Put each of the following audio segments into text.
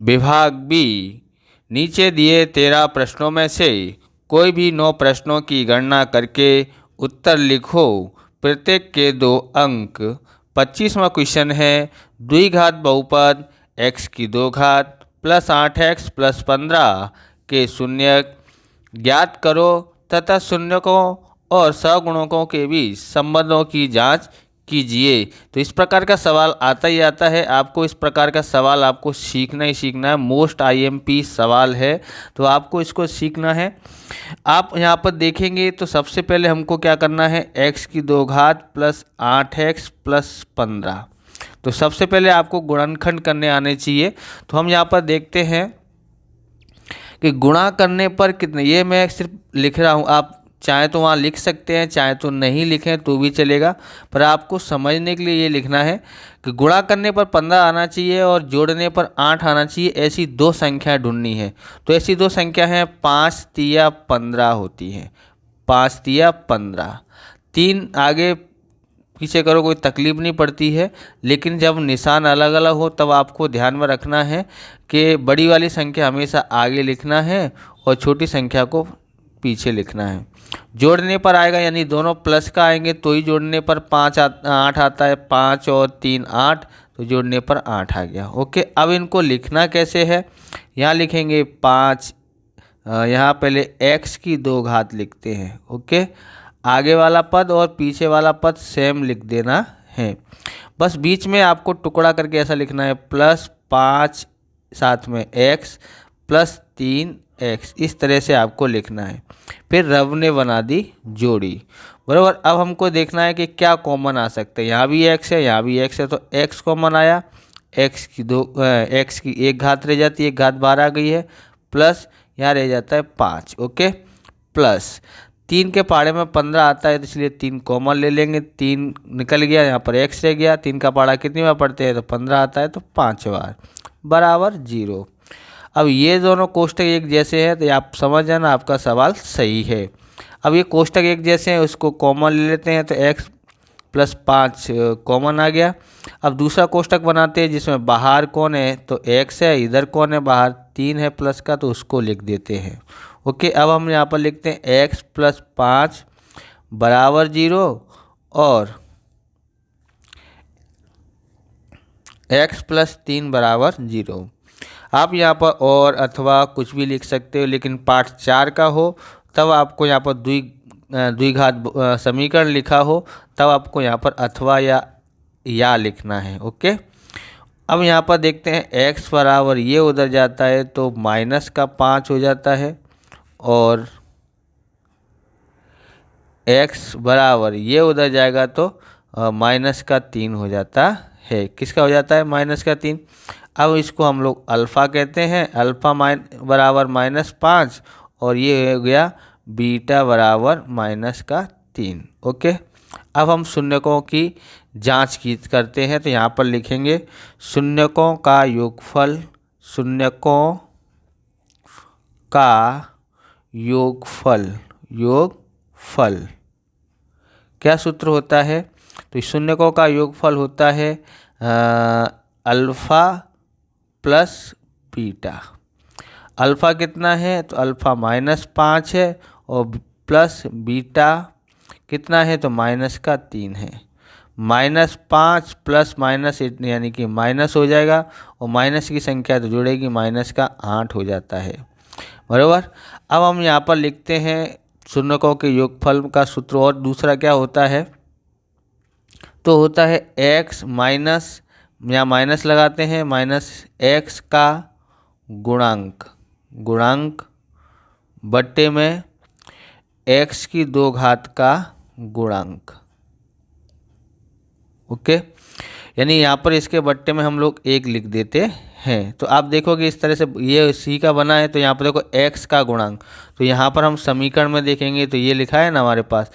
विभाग बी, नीचे दिए 13 प्रश्नों में से कोई भी 9 प्रश्नों की गणना करके उत्तर लिखो। प्रत्येक के 2 अंक। 25वां क्वेश्चन है, द्विघात बहुपद x की 2 घात प्लस 8x प्लस 15 के शून्यक ज्ञात करो तथा शून्यकों और सगुणकों के बीच संबंधों की जांच कीजिए। तो इस प्रकार का सवाल आता ही आता है। आपको इस प्रकार का सवाल आपको सीखना ही सीखना है। मोस्ट आईएमपी सवाल है, तो आपको इसको सीखना है। आप यहाँ पर देखेंगे तो सबसे पहले हमको क्या करना है, x की 2 घात प्लस 8x प्लस 15। तो सबसे पहले आपको गुणनखंड करने आने चाहिए। तो हम यहाँ पर देखते हैं कि गुणा करने पर कितने, ये मैं सिर्फ लिख रहा हूँ, आप चाहे तो वहाँ लिख सकते हैं, चाहे तो नहीं लिखें तो भी चलेगा, पर आपको समझने के लिए ये लिखना है कि गुणा करने पर 15 आना चाहिए और जोड़ने पर 8 आना चाहिए। ऐसी 2 संख्याएं ढूंढनी है। तो ऐसी 2 संख्या हैं 5 तिया 15 होती हैं। 5 तिया 15, 3 आगे पीछे करो कोई तकलीफ नहीं पड़ती है, लेकिन जब निशान अलग अलग हो तब आपको ध्यान में रखना है कि बड़ी वाली संख्या हमेशा आगे लिखना है और छोटी संख्या को पीछे लिखना है। जोड़ने पर आएगा, यानी दोनों प्लस का आएंगे तो ही जोड़ने पर 8 आता है। 5 और 3 8, तो जोड़ने पर 8 आ गया। ओके, अब इनको लिखना कैसे है, यहाँ लिखेंगे 5, यहाँ पहले x की 2 घात लिखते हैं। ओके, आगे वाला पद और पीछे वाला पद सेम लिख देना है। बस बीच में आपको टुकड़ा करके ऐसा लिखना है, प्लस 5 साथ में x प्लस 3x, इस तरह से आपको लिखना है। फिर रव ने बना दी जोड़ी, बराबर। अब हमको देखना है कि क्या कॉमन आ सकते हैं। यहाँ भी x है, यहाँ भी x है, तो x कॉमन आया। x की 1 घात रह जाती है, 1 घात बाहर आ गई है, प्लस यहाँ रह जाता है 5। ओके, प्लस 3 के पहाड़े में 15 आता है, तो इसलिए 3 कॉमन ले लेंगे। 3 निकल गया, यहाँ पर x रह गया। 3 का पहाड़ा कितनी बार पढ़ते हैं, तो 15 आता है, तो 5 बार, बराबर 0। अब ये दोनों कोष्टक एक जैसे हैं, तो आप समझ जाना आपका सवाल सही है। अब ये कोष्टक एक जैसे हैं, उसको कॉमन ले लेते हैं, तो x प्लस 5 कॉमन आ गया। अब दूसरा कोष्टक बनाते हैं जिसमें बाहर कौन है, तो x है, इधर कौन है, बाहर 3 है प्लस का, तो उसको लिख देते हैं। ओके, अब हम यहाँ पर लिखते हैं x प्लस 5 बराबर 0 और x प्लस 3 बराबर 0। आप यहाँ पर और अथवा कुछ भी लिख सकते हो, लेकिन पार्ट 4 का हो तब आपको यहाँ पर द्विघात समीकरण लिखा हो तब आपको यहाँ पर अथवा या लिखना है। ओके, अब यहाँ पर देखते हैं x बराबर ये उधर जाता है तो माइनस का 5 हो जाता है, और x बराबर ये उधर जाएगा तो माइनस का 3 हो जाता है। किसका हो जाता है, माइनस का 3। अब इसको हम लोग अल्फ़ा कहते हैं। अल्फ़ा बराबर -5 और ये हो गया बीटा बराबर माइनस का 3। ओके, अब हम शून्यकों की जांच करते हैं। तो यहाँ पर लिखेंगे शून्यकों का योगफल, शून्यकों का योगफल, योगफल क्या सूत्र होता है, तो शून्यकों का योगफल होता है अल्फ़ा प्लस बीटा। अल्फ़ा कितना है, तो अल्फ़ा -5 है और प्लस बीटा कितना है, तो माइनस का 3 है। -5 प्लस माइनस यानी कि माइनस हो जाएगा, और माइनस की संख्या तो जुड़ेगी, माइनस का 8 हो जाता है, बराबर। अब हम यहाँ पर लिखते हैं शून्यकों के योगफल का सूत्र। और दूसरा क्या होता है, तो होता है x माइनस, यहाँ माइनस लगाते हैं, माइनस x का गुणांक, गुणांक बट्टे में x की 2 घात का गुणांक। ओके, यानी यहाँ पर इसके बट्टे में हम लोग 1 लिख देते हैं। तो आप देखोगे इस तरह से ये सी का बना है, तो यहाँ पर देखो x का गुणांक, तो यहाँ पर हम समीकरण में देखेंगे तो ये लिखा है ना हमारे पास,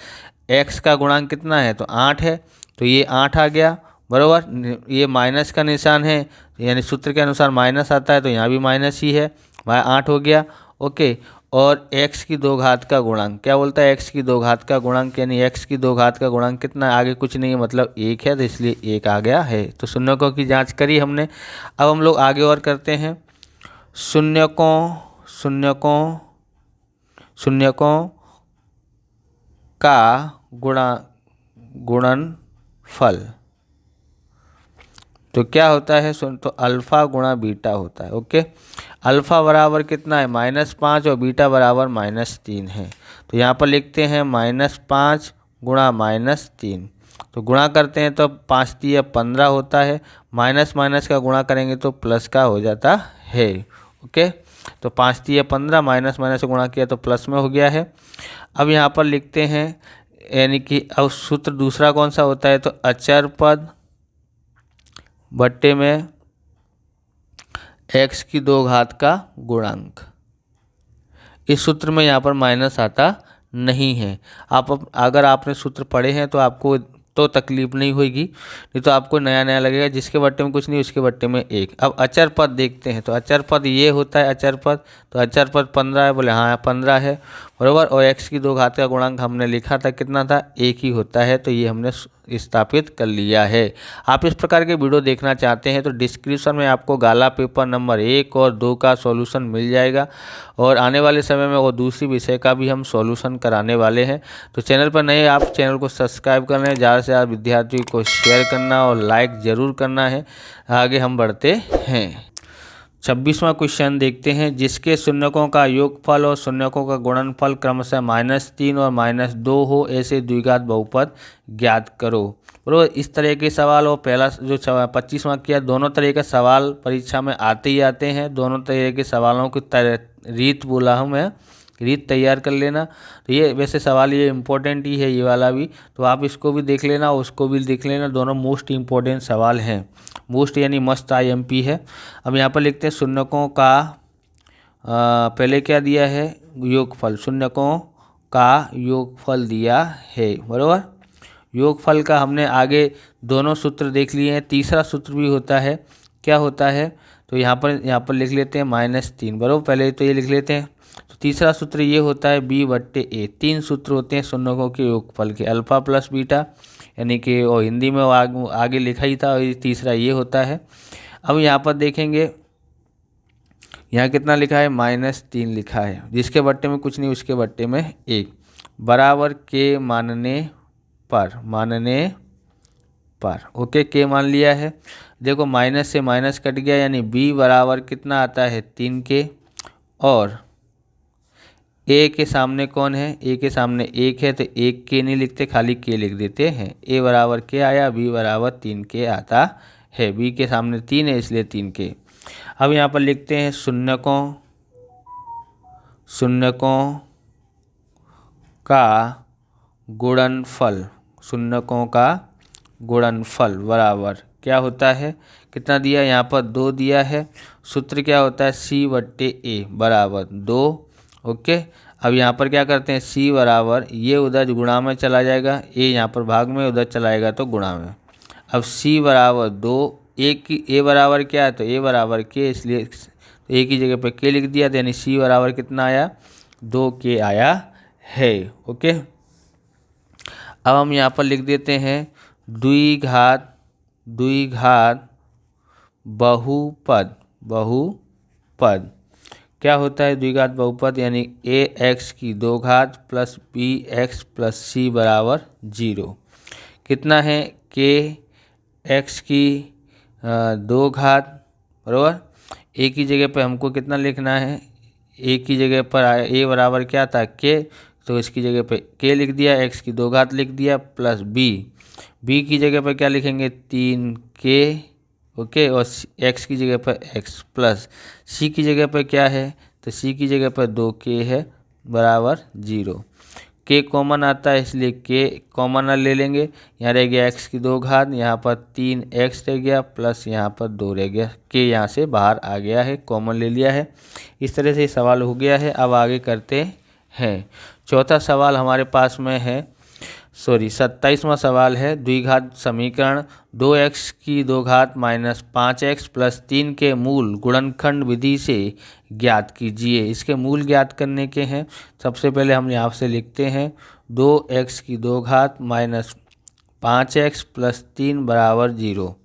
x का गुणांक कितना है, तो 8 है, तो ये 8 आ गया, बराबर। ये माइनस का निशान है, यानी सूत्र के अनुसार माइनस आता है, तो यहाँ भी माइनस ही है, वह 8 हो गया। ओके, और x की 2 घात का गुणांक क्या बोलता है, x की 2 घात का गुणांक, यानी x की 2 घात का गुणांक कितना, आगे कुछ नहीं है, मतलब 1 है, तो इसलिए 1 आ गया है। तो शून्यकों की जांच करी हमने। अब हम लोग आगे और करते हैं। शून्यकों का गुणनफल। तो क्या होता है, तो अल्फ़ा गुणा बीटा होता है। ओके, अल्फ़ा बराबर कितना है -5 और बीटा बराबर -3 है। तो यहाँ पर लिखते हैं -5 गुणा -3। तो गुणा करते हैं तो 5 तिया 15 होता है, माइनस माइनस का गुणा करेंगे तो प्लस का हो जाता है। ओके, तो 5 तिया 15, माइनस माइनस से गुणा किया तो प्लस में हो गया है। अब यहाँ पर लिखते हैं, यानी कि अब सूत्र दूसरा कौन सा होता है, तो अचर पद बट्टे में x की 2 घात का गुणांक। इस सूत्र में यहाँ पर माइनस आता नहीं है। अगर आपने सूत्र पढ़े हैं तो आपको तो तकलीफ नहीं होगी, नहीं तो आपको नया नया लगेगा, जिसके बट्टे में कुछ नहीं उसके बट्टे में 1। अब अचर पद देखते हैं, तो अचर पद ये होता है अचर पद। तो अचर पद 15 है, बोले हाँ 15 है बराबर, और x की 2 घात का गुणांक हमने लिखा था कितना था, 1 ही होता है। तो ये हमने स्थापित कर लिया है। आप इस प्रकार के वीडियो देखना चाहते हैं तो डिस्क्रिप्शन में आपको गाला पेपर नंबर 1 और 2 का सॉल्यूशन मिल जाएगा, और आने वाले समय में वो दूसरी विषय का भी हम सॉल्यूशन कराने वाले हैं। तो चैनल पर नए आप चैनल को सब्सक्राइब करना है, ज़्यादा से ज़्यादा विद्यार्थियों को शेयर करना और लाइक ज़रूर करना है। आगे हम बढ़ते हैं। 26वां क्वेश्चन देखते हैं, जिसके शून्यकों का योगफल और शून्यकों का गुणनफल क्रमशः -3 और -2 हो, ऐसे द्विघात बहुपद ज्ञात करो। बराबर, इस तरह के सवाल और पहला जो 25वां किया, दोनों तरह के सवाल परीक्षा में आते ही आते हैं। दोनों तरह के सवालों की रीत बोला हूँ मैं, रीत तैयार कर लेना। तो ये वैसे सवाल ये इम्पोर्टेंट ही है, ये वाला भी, तो आप इसको भी देख लेना, उसको भी देख लेना। दोनों मोस्ट इम्पोर्टेंट सवाल हैं, मोस्ट यानी मस्त IMP है। अब यहाँ पर लिखते हैं शून्यकों का पहले क्या दिया है, योगफल। शून्यकों का योगफल दिया है बराबर। योगफल का हमने आगे दोनों सूत्र देख लिए हैं। तीसरा सूत्र भी होता है, क्या होता है, तो यहाँ पर लिख लेते हैं -3 बराबर। पहले तो ये लिख लेते हैं। तो तीसरा सूत्र ये होता है B/A। 3 सूत्र होते हैं शून्यकों के योगफल के, अल्फ़ा प्लस बीटा, यानी कि और हिंदी में आगे लिखा ही था, और तीसरा ये होता है। अब यहाँ पर देखेंगे, यहाँ कितना लिखा है, -3 लिखा है, जिसके बट्टे में कुछ नहीं उसके बट्टे में 1 बराबर के मानने पर। ओके, के मान लिया है। देखो माइनस से माइनस कट गया, यानी B बराबर कितना आता है 3 के, और A के सामने कौन है, A के सामने 1 है, तो 1 के नहीं लिखते, खाली के लिख देते हैं। A बराबर के आया, B बराबर 3 के आता है। B के सामने 3 है इसलिए 3 के। अब यहाँ पर लिखते हैं शून्यकों का गुणनफल। शून्यकों का गुणनफल बराबर क्या होता है, कितना दिया, यहाँ पर 2 दिया है। सूत्र क्या होता है, C/A बराबर 2। ओके, अब यहाँ पर क्या करते हैं, C बराबर, ये उधर गुणा में चला जाएगा, A यहाँ पर भाग में, उधर चलाएगा तो गुणा में। अब C बराबर 2, A बराबर क्या है, तो A बराबर के, इसलिए A की जगह पे के लिख दिया, तो यानी C बराबर कितना आया, 2 के आया है। ओके, अब हम यहाँ पर लिख देते हैं द्विघात बहुपद। क्या होता है द्विघात बहुपद, यानी AX की 2 घात प्लस BX प्लस C बराबर 0। कितना है, KX की 2 घात बराबर, A की जगह पे हमको कितना लिखना है, A की जगह पर A बराबर क्या था, K, तो इसकी जगह पे K लिख दिया, X की 2 घात लिख दिया, प्लस B की जगह पर क्या लिखेंगे, 3K। ओके, और X की जगह पर X प्लस C की जगह पर क्या है, तो C की जगह पर 2K है बराबर 0। K कॉमन आता है इसलिए K कॉमन ले लेंगे, यहाँ रह गया X की 2 घात, यहाँ पर 3X रह गया, प्लस यहाँ पर 2 रह गया। K यहाँ से बाहर आ गया है, कॉमन ले लिया है। इस तरह से सवाल हो गया है। अब आगे करते हैं। चौथा सवाल हमारे पास में है, 27वां सवाल है, द्विघात समीकरण 2x की 2 घात माइनस 5x प्लस 3 के मूल गुणनखंड विधि से ज्ञात कीजिए। इसके मूल ज्ञात करने के हैं। सबसे पहले हम यहाँ से लिखते हैं 2x की 2 घात माइनस 5x प्लस 3 बराबर 0।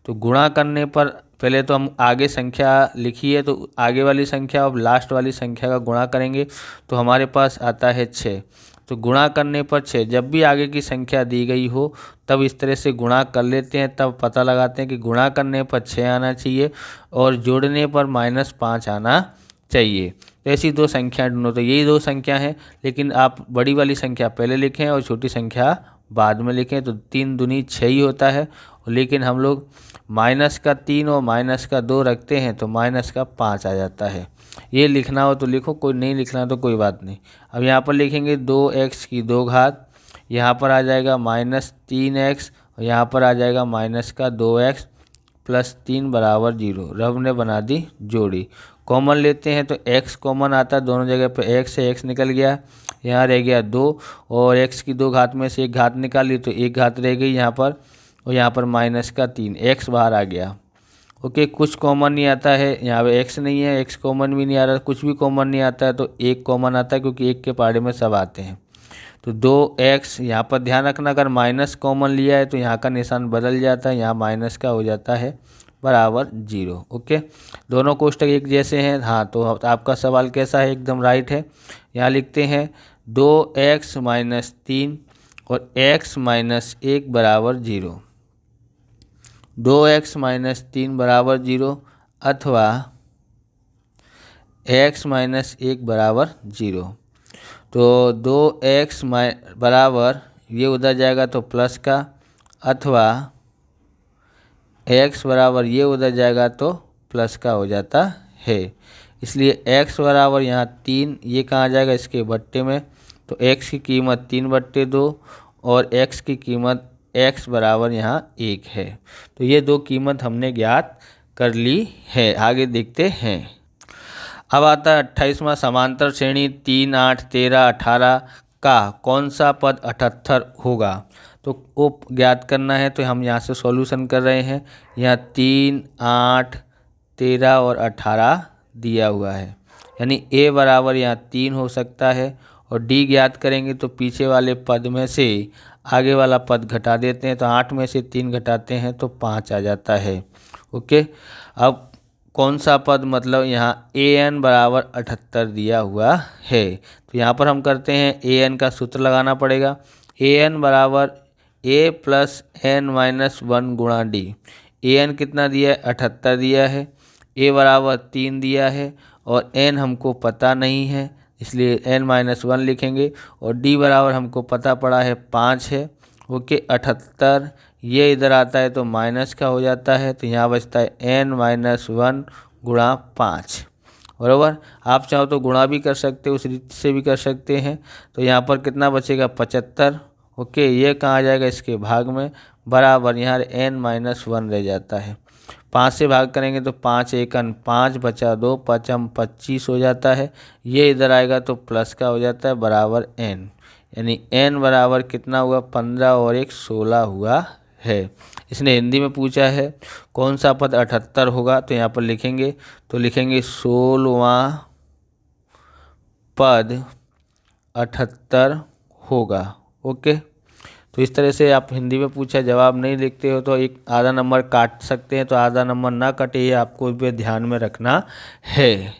तो गुणा करने पर पहले तो हम आगे संख्या लिखी है तो आगे वाली संख्या और लास्ट वाली संख्या का गुणा करेंगे तो हमारे पास आता है 6। तो गुणा करने पर 6, जब भी आगे की संख्या दी गई हो तब इस तरह से गुणा कर लेते हैं, तब पता लगाते हैं कि गुणा करने पर 6 आना चाहिए और जोड़ने पर -5 आना चाहिए। तो ऐसी दो संख्या ढूंढो। तो यही दो संख्या हैं, लेकिन आप बड़ी वाली संख्या पहले लिखें और छोटी संख्या बाद में लिखें। तो 3 दूनी 6 ही होता है, लेकिन हम लोग -3 और -2 रखते हैं तो -5 आ जाता है। ये लिखना हो तो लिखो, कोई नहीं लिखना तो कोई बात नहीं। अब यहाँ पर लिखेंगे 2x की 2 घात, यहाँ पर आ जाएगा -3x और यहाँ पर आ जाएगा -2x + 3 = 0। रब ने बना दी जोड़ी। कॉमन लेते हैं तो x कॉमन आता है, दोनों जगह पे x से x निकल गया, यहाँ रह गया 2 और x की 2 घात में से एक घात निकाली तो एक घात रह गई यहाँ पर, और यहाँ पर -3, x बाहर आ गया। ओके, कुछ कॉमन नहीं आता है, यहाँ पे x नहीं है, x कॉमन भी नहीं आ रहा, कुछ भी कॉमन नहीं आता है तो एक कॉमन आता है, क्योंकि एक के पाड़े में सब आते हैं। तो 2x, यहाँ पर ध्यान रखना अगर माइनस कॉमन लिया है तो यहाँ का निशान बदल जाता है, यहाँ माइनस का हो जाता है =0। ओके, दोनों कोष्टक एक जैसे हैं। हाँ, तो आपका सवाल कैसा है, एकदम राइट है। यहाँ लिखते हैं 2x - 3 और x - 1 = 0। 2x - 3 = 0 अथवा x - 1 = 0। तो 2x बराबर ये उधर जाएगा तो प्लस का, अथवा x बराबर ये उधर जाएगा तो प्लस का हो जाता है। इसलिए x बराबर यहाँ 3, ये कहाँ जाएगा इसके बट्टे में, तो x की कीमत 3/2 और x की कीमत x बराबर यहाँ 1 है। तो ये दो कीमत हमने ज्ञात कर ली है। आगे देखते हैं। अब आता है 28वां समांतर श्रेणी 3, 8, 13, 18 का कौन सा पद 78 होगा। तो वो ज्ञात करना है, तो हम यहाँ से सॉल्यूशन कर रहे हैं। यहाँ 3, 8, 13 और 18 दिया हुआ है, यानी a बराबर यहाँ 3 हो सकता है, और d ज्ञात करेंगे तो पीछे वाले पद में से आगे वाला पद घटा देते हैं, तो 8 में से 3 घटाते हैं तो 5 आ जाता है। ओके, अब कौन सा पद, मतलब यहाँ an बराबर 78 दिया हुआ है। तो यहाँ पर हम करते हैं, an का सूत्र लगाना पड़ेगा। an बराबर a + n - 1 गुणा d। an कितना दिया है, 78 दिया है, a बराबर 3 दिया है और n हमको पता नहीं है, इसलिए n - 1 लिखेंगे, और d बराबर हमको पता पड़ा है 5 है। ओके, 78 ये इधर आता है तो माइनस का हो जाता है, तो यहाँ बचता है n - 1 गुणा 5। बराबर, आप चाहो तो गुणा भी कर सकते हो, उस रीत से भी कर सकते हैं। तो यहाँ पर कितना बचेगा, 75। ओके, ये कहाँ जाएगा इसके भाग में, बराबर यहाँ n - 1 रह जाता है। 5 से भाग करेंगे तो 5 एकन 5 बचा 2, 5 25 हो जाता है। ये इधर आएगा तो प्लस का हो जाता है बराबर n, यानी n बराबर कितना हुआ, 15 और 1 16 हुआ है। इसने हिंदी में पूछा है कौन सा पद 78 होगा, तो यहाँ पर लिखेंगे, तो लिखेंगे 16वां पद 78 होगा। ओके, तो इस तरह से आप हिंदी में पूछा जवाब नहीं लिखते हो तो एक आधा नंबर काट सकते हैं, तो आधा नंबर ना कटे, ये आपको भी ध्यान में रखना है।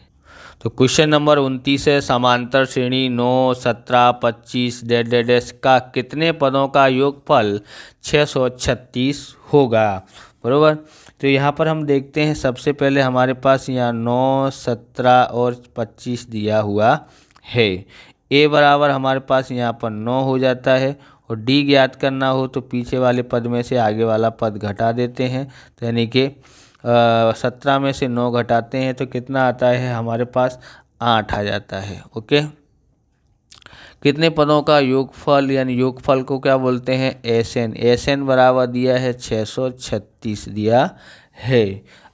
तो क्वेश्चन नंबर 29 है, समांतर श्रेणी 9, 17, 25 डैश का कितने पदों का योगफल 636 होगा। बराबर, तो यहाँ पर हम देखते हैं, सबसे पहले हमारे पास यहाँ 9, 17 और 25 दिया हुआ है। a बराबर हमारे पास यहाँ पर 9 हो जाता है, और d ज्ञात करना हो तो पीछे वाले पद में से आगे वाला पद घटा देते हैं, तो यानी कि 17 में से 9 घटाते हैं तो कितना आता है हमारे पास, 8 आ जाता है। ओके, कितने पदों का योगफल, यानी योगफल को क्या बोलते हैं, SN बराबर दिया है 636 दिया है।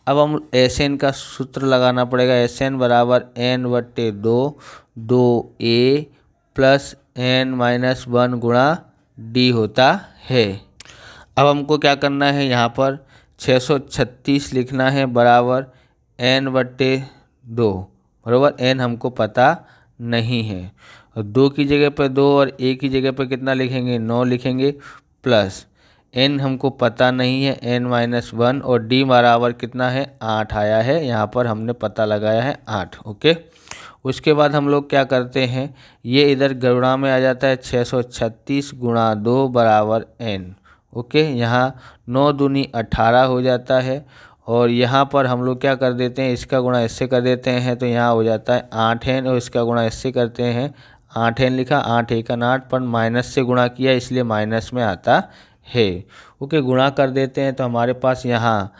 अब हम SN का सूत्र लगाना पड़ेगा। SN बराबर n/2 2a + n - 1 गुणा d होता है। अब हमको क्या करना है, यहाँ पर 636 लिखना है बराबर n/2। बराबर, n हमको पता नहीं है, और 2 की जगह पर 2 और a की जगह पर कितना लिखेंगे, 9 लिखेंगे, प्लस n हमको पता नहीं है, n-1 और d बराबर कितना है 8 आया है, यहाँ पर हमने पता लगाया है 8। ओके, उसके बाद हम लोग क्या करते हैं, ये इधर गुणा में आ जाता है 636 गुणा 2 बराबर n। ओके, यहाँ 9 दूनी 18 हो जाता है और यहाँ पर हम लोग क्या कर देते हैं, इसका गुणा इससे कर देते हैं तो यहाँ हो जाता है 8n और इसका गुणा इससे करते हैं 8n लिखा, 8 एकन 8 पर माइनस से गुणा किया इसलिए माइनस में आता है। ओके, गुणा कर देते हैं तो हमारे पास यहाँ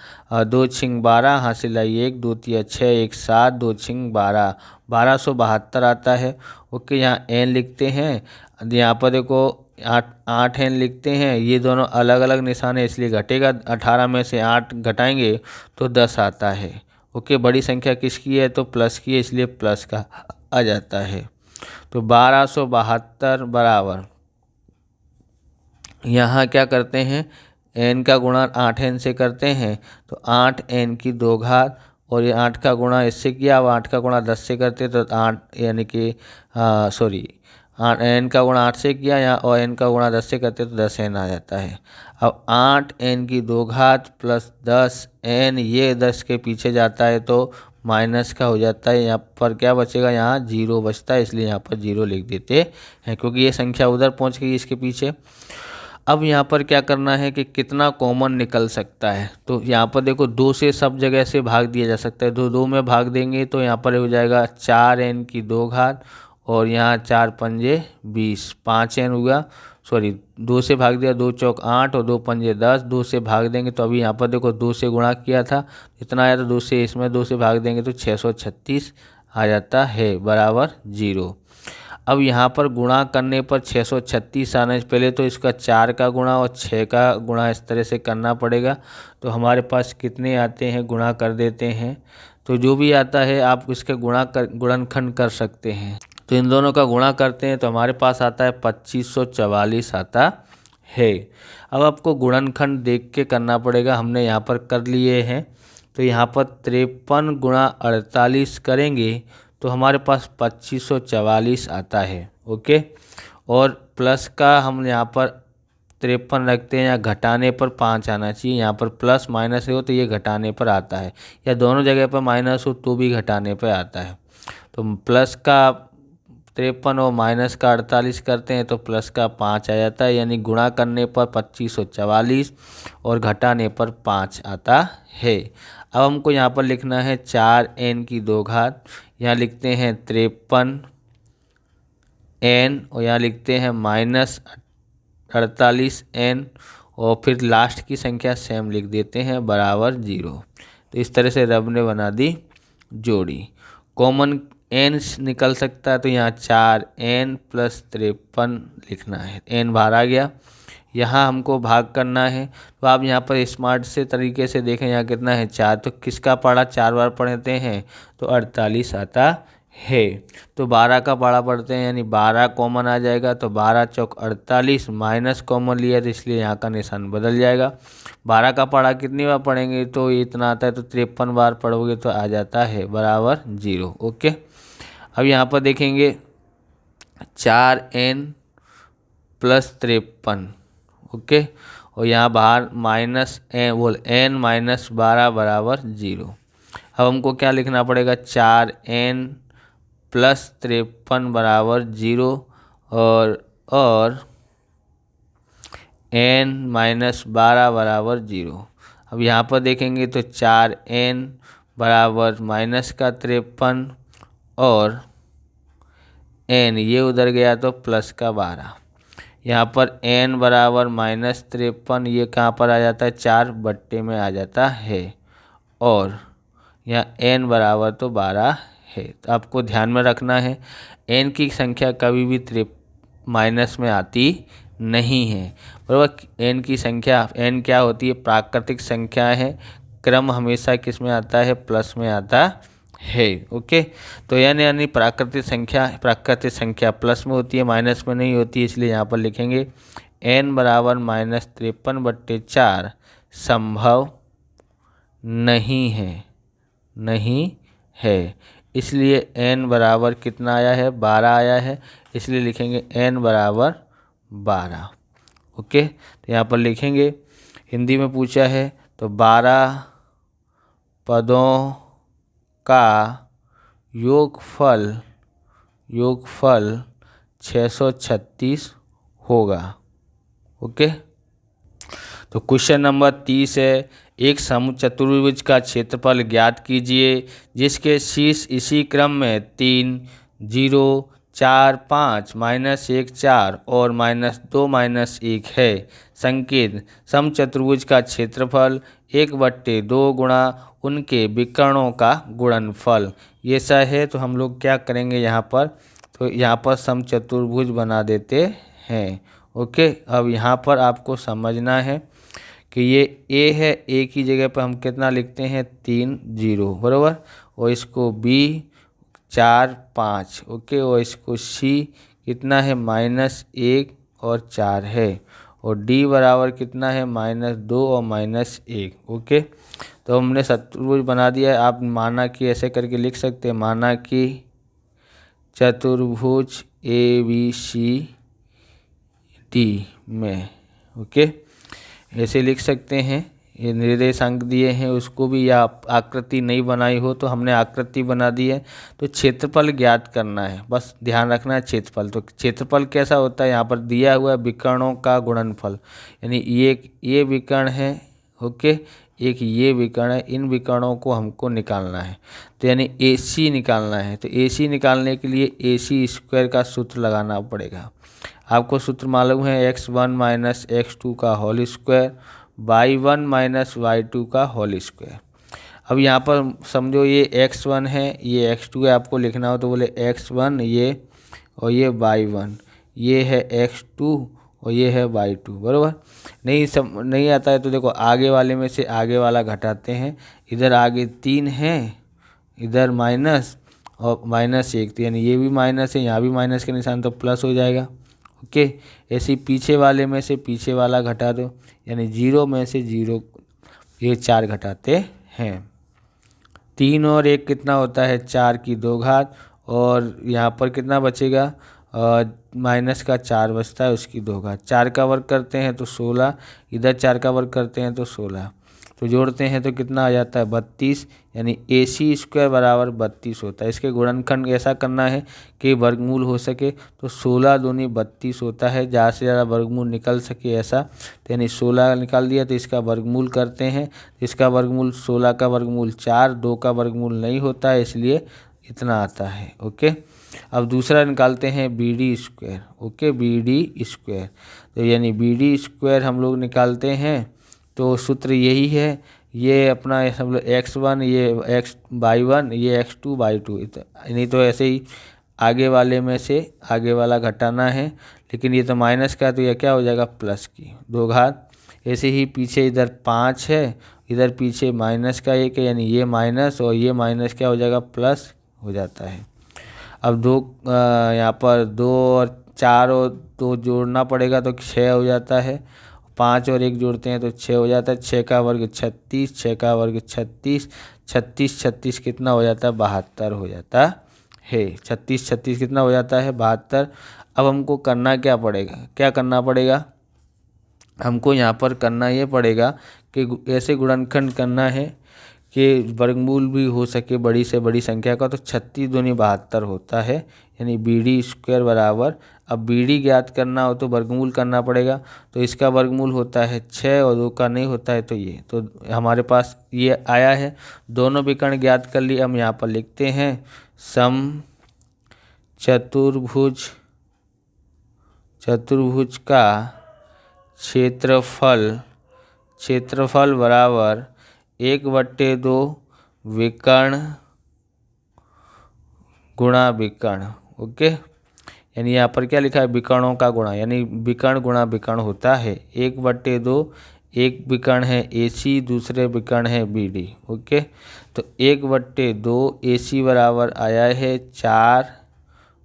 2 छिंग 12 हासिल आई 1, 2 तिया 6, 1 7, 2 छिंग 12, 1272 आता है। ओके, यहाँ n लिखते हैं, यहाँ पर देखो 8n लिखते हैं, ये दोनों अलग अलग निशान है इसलिए घटेगा, 18 में से 8 घटाएंगे तो 10 आता है। ओके, बड़ी संख्या किसकी है तो प्लस की है इसलिए प्लस का आ जाता है। तो 1272 बराबर यहाँ क्या करते हैं, n का गुणा 8n से करते हैं तो 8n की 2 घात और ये 8 का गुणा इससे किया, अब 8 का गुणा 10 से करते तो 8 यानी कि सॉरी n का गुणा 8 से किया यहाँ और n का गुणा 10 से करते तो 10n आ जाता है। अब 8n की 2 घात प्लस 10n, ये 10 के पीछे जाता है तो माइनस का हो जाता है, यहाँ पर क्या बचेगा, यहाँ 0 बचता है इसलिए यहाँ पर 0 लिख देते हैं क्योंकि ये संख्या उधर पहुँच गई इसके पीछे। अब यहाँ पर क्या करना है कि कितना कॉमन निकल सकता है, तो यहाँ पर देखो 2 से सब जगह से भाग दिया जा सकता है, 2 में भाग देंगे तो यहाँ पर हो जाएगा 4n की 2 घात और यहाँ 4 पंजे 20, 5n हुआ, सॉरी 2 से भाग दिया, 2 चौक 8 और 2 पंजे 10, 2 से भाग देंगे तो अभी यहाँ पर देखो 2 से गुणा किया था इतना आया, तो 2 से इसमें 2 से भाग देंगे तो 636 आ जाता है बराबर 0। अब यहाँ पर गुणा करने पर 636 आना है, पहले तो इसका 4 का गुणा और 6 का गुणा इस तरह से करना पड़ेगा, तो हमारे पास कितने आते हैं गुणा कर देते हैं, तो जो भी आता है आप इसके गुणनखंड कर सकते हैं। तो इन दोनों का गुणा करते हैं तो हमारे पास आता है 2544 आता है। अब आपको गुणनखंड देख के करना पड़ेगा, हमने यहाँ पर कर लिए हैं, तो यहाँ पर 53 गुणा 48 करेंगे तो हमारे पास 2544 आता है। ओके, और प्लस का हम यहाँ पर 53 रखते हैं, या घटाने पर 5 आना चाहिए, यहाँ पर प्लस माइनस हो तो ये घटाने पर आता है, या दोनों जगह पर माइनस हो तो भी घटाने पर आता है। तो प्लस का 53 और माइनस का 48 करते हैं तो प्लस का 5 आ जाता है, यानी गुणा करने पर 2544 और घटाने पर 5 आता है। अब हमको यहाँ पर लिखना है 4n की 2 घात, यहाँ लिखते हैं 53n और यहाँ लिखते हैं माइनस 48n और फिर लास्ट की संख्या सेम लिख देते हैं बराबर 0। तो इस तरह से रब ने बना दी जोड़ी। कॉमन n निकल सकता है तो यहाँ 4n प्लस 53 लिखना है, n बाहर आ गया। यहाँ हमको भाग करना है तो आप यहाँ पर स्मार्ट से तरीके से देखें, यहाँ कितना है 4, तो किसका पाड़ा 4 बार पढ़ते हैं तो 48 आता है। तो 12 का पाड़ा पढ़ते हैं यानी 12 कॉमन आ जाएगा, तो 12 चौक 48, माइनस कॉमन लिया तो इसलिए यहाँ का निशान बदल जाएगा। 12 का पाड़ा कितनी बार पढ़ेंगे तो इतना आता है, तो 53 बार पढ़ोगे तो आ जाता है बराबर 0। ओके, अब यहाँ पर देखेंगे 4n प्लस 53, ओके, और यहाँ बाहर माइनस n माइनस 12 बराबर 0। अब हमको क्या लिखना पड़ेगा, 4n प्लस 53 बराबर 0 और n माइनस 12 बराबर 0। अब यहाँ पर देखेंगे तो 4n बराबर माइनस का 53 और n ये उधर गया तो प्लस का 12। यहाँ पर n बराबर माइनस 53, ये कहाँ पर आ जाता है 4 बट्टे में आ जाता है, और यहाँ n बराबर तो 12 है। तो आपको ध्यान में रखना है n की संख्या कभी भी माइनस में आती नहीं है, बराबर। n की संख्या n क्या होती है, प्राकृतिक संख्या है, क्रम हमेशा किस में आता है, प्लस में आता है। ओके, तो यानी प्राकृतिक संख्या प्लस में होती है, माइनस में नहीं होती, इसलिए यहाँ पर लिखेंगे n बराबर माइनस 53/4 संभव नहीं है, इसलिए n बराबर कितना आया है 12 आया है, इसलिए लिखेंगे n बराबर 12। ओके, तो यहाँ पर लिखेंगे हिंदी में पूछा है तो 12 पदों का योगफल 636 होगा। ओके, तो क्वेश्चन नंबर 30 है, एक समचतुर्भुज का क्षेत्रफल ज्ञात कीजिए जिसके शीर्ष इसी क्रम में 3, 0, 4, 5, -1, 4 और -2, -1 है। संकेत समचतुर्भुज का क्षेत्रफल 1/2 गुणा उनके विकर्णों का गुणनफल। ये ऐसा है तो हम लोग क्या करेंगे यहाँ पर, तो यहाँ पर समचतुर्भुज बना देते हैं। ओके, अब यहाँ पर आपको समझना है कि ये ए है, ए की जगह पर हम कितना लिखते हैं 3, 0 बराबर, और इसको बी 4, 5। ओके, और इसको सी कितना है -1 और 4 है, और डी बराबर कितना है -2 और -1। ओके, तो हमने चतुर्भुज बना दिया है। आप माना कि ऐसे करके लिख सकते हैं, माना कि चतुर्भुज ABCD में। ओके, ऐसे लिख सकते हैं। ये निर्देशांक दिए हैं उसको भी, या आकृति नहीं बनाई हो तो हमने आकृति बना दी है। तो क्षेत्रफल ज्ञात करना है, बस ध्यान रखना है क्षेत्रफल। तो क्षेत्रफल कैसा होता है, यहाँ पर दिया हुआ है विकर्णों का गुणनफल, यानी ये विकर्ण है। ओके, एक ये विकर्ण है, इन विकर्णों को हमको निकालना है, तो यानी AC निकालना है। तो AC निकालने के लिए AC² का सूत्र लगाना पड़ेगा। आपको सूत्र मालूम है, x1 - x2 का होल स्क्वायर, y1 - y2 का होल स्क्वायर। अब यहाँ पर समझो ये x1 है, ये x2 है। आपको लिखना हो तो बोले x1 ये, और ये y1, ये है x2 और ये है y2 बराबर। नहीं आता है तो देखो आगे वाले में से आगे वाला घटाते हैं। इधर आगे 3 है, इधर माइनस और -1, तो यानी ये भी माइनस है, यहाँ भी माइनस के निशान, तो प्लस हो जाएगा। ओके, ऐसे पीछे वाले में से पीछे वाला घटा दो, यानी 0 में से 0 ये 4 घटाते हैं। 3 और 1 कितना होता है 4 की 2 घात, और यहाँ पर कितना बचेगा माइनस का 4 बचता है, उसकी 2 घात। 4 का वर्ग करते हैं तो 16, इधर 4 का वर्ग करते हैं तो 16, तो जोड़ते हैं तो कितना आ जाता है 32, यानी AC² बराबर 32 होता है। इसके गुणनखंड ऐसा करना है कि वर्गमूल हो सके, तो 16 दूनी 32 होता है, ज़्यादा से ज़्यादा वर्गमूल निकल सके ऐसा, तो यानी 16 निकाल दिया। तो इसका वर्गमूल करते हैं, इसका वर्गमूल 16 का वर्गमूल 4, 2 का वर्गमूल नहीं होता है, इसलिए इतना आता है। ओके, अब दूसरा निकालते हैं BD²। ओके, BD², तो यानी BD² हम लोग निकालते हैं, तो सूत्र यही है, ये अपना सब लोग x1 ये y1 ये x2 y2, नहीं तो ऐसे ही आगे वाले में से आगे वाला घटाना है, लेकिन ये तो माइनस का, तो यह क्या हो जाएगा प्लस की 2 घात। ऐसे ही पीछे इधर 5 है, इधर पीछे माइनस का 1 है, यानी ये माइनस और ये माइनस क्या हो जाएगा प्लस हो जाता है। अब 2 यहाँ पर 2 और 4 और 2 जोड़ना पड़ेगा तो 6 हो जाता है, 5 और 1 जोड़ते हैं तो 6 हो जाता है। 6 का वर्ग 36, 6 का वर्ग 36, 36 36 कितना हो जाता है 72 हो जाता है। 36 36 कितना हो जाता है 72। अब हमको करना क्या पड़ेगा, क्या करना पड़ेगा, हमको यहाँ पर करना ये पड़ेगा कि ऐसे गुणनखंड करना है कि वर्गमूल भी हो सके बड़ी से बड़ी संख्या का, तो 36 दूनी 72 होता है, यानी BD² बराबर। अब BD ज्ञात करना हो तो वर्गमूल करना पड़ेगा, तो इसका वर्गमूल होता है 6 और 2 का नहीं होता है, तो ये तो हमारे पास ये आया है। दोनों विकर्ण ज्ञात कर लिए। हम यहाँ पर लिखते हैं चतुर्भुज का क्षेत्रफल बराबर 1/2 विकर्ण गुणा विकर्ण। ओके, यानी यहाँ पर क्या लिखा है विकर्णों का गुणा, यानी विकर्ण गुणा विकर्ण होता है 1/2। एक विकर्ण है AC, दूसरे विकर्ण है BD। ओके, तो 1/2 AC बराबर आया है 4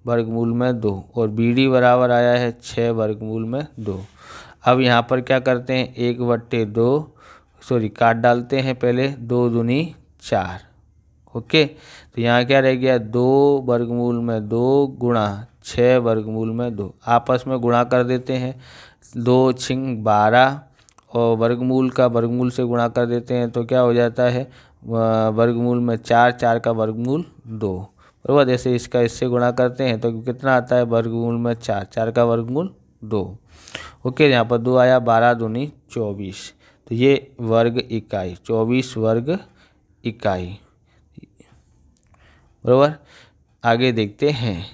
वर्गमूल में 2, और BD बराबर आया है 6 वर्गमूल में 2। अब यहाँ पर क्या करते हैं 1/2 काट डालते हैं पहले, 2 दूनी 4। ओके, तो यहाँ क्या रह गया 2 वर्गमूल में 2 गुणा 6 वर्गमूल में 2, आपस में गुणा कर देते हैं। 2 छिंग 12 और वर्गमूल का वर्गमूल से गुणा कर देते हैं तो क्या हो जाता है, वर्गमूल में 4, 4 का वर्गमूल 2, बराबर। जैसे इसका इससे गुणा करते हैं तो कितना आता है, वर्गमूल में 4, 4 का वर्गमूल 2। ओके, यहाँ पर 2 आया, 12 दूनी 24, तो ये वर्ग इकाई 24 वर्ग इकाई, बराबर। आगे देखते हैं,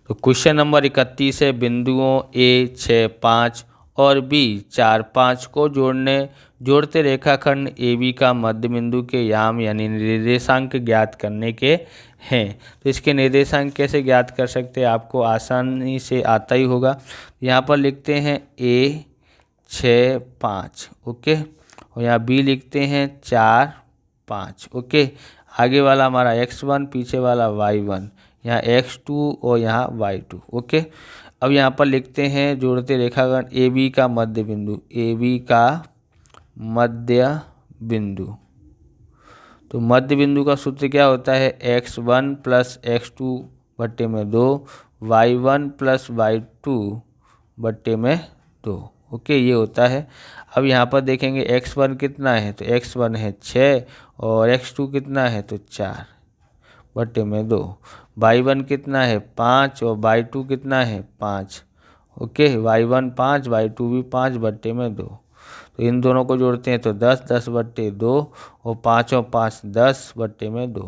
तो क्वेश्चन नंबर 31 है, बिंदुओं A 6, 5 और B 4, 5 को जोड़ते रेखाखंड AB का मध्य बिंदु के याम यानी निर्देशांक ज्ञात करने के हैं। तो इसके निर्देशांक कैसे ज्ञात कर सकते हैं, आपको आसानी से आता ही होगा। यहाँ पर लिखते हैं A 6, 5, ओके, और यहाँ B लिखते हैं 4, 5, ओके। आगे वाला हमारा x1, पीछे वाला y1, यहाँ x2 और यहाँ y2, ओके। अब यहाँ पर लिखते हैं जोड़ते रेखाखंड AB का मध्य बिंदु, AB का मध्य बिंदु। तो मध्य बिंदु का सूत्र क्या होता है, x1 प्लस x2 बट्टे में 2, y1 प्लस y2 बट्टे में 2, ओके, ये होता है। अब यहाँ पर देखेंगे x1 कितना है, तो x1 है 6 और x2 कितना है, तो 4 बट्टे में 2, y1 कितना है 5 और y2 कितना है 5, ओके, y1 5, y2 भी 5 बट्टे में 2। तो इन दोनों को जोड़ते हैं तो 10, 10 बट्टे 2 और 5 और 5 10 बट्टे में 2,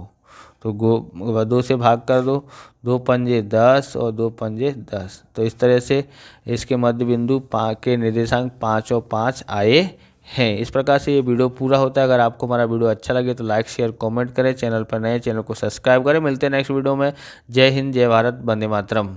तो 2 से भाग कर दो, 2 पंजे 10 और 2 पंजे 10। तो इस तरह से इसके मध्य बिंदु के निर्देशांक 5 और 5 आए हैं। इस प्रकार से ये वीडियो पूरा होता है। अगर आपको हमारा वीडियो अच्छा लगे तो लाइक शेयर कमेंट करें, चैनल पर नए चैनल को सब्सक्राइब करें। मिलते हैं नेक्स्ट वीडियो में। जय हिंद, जय भारत, वंदे मातरम।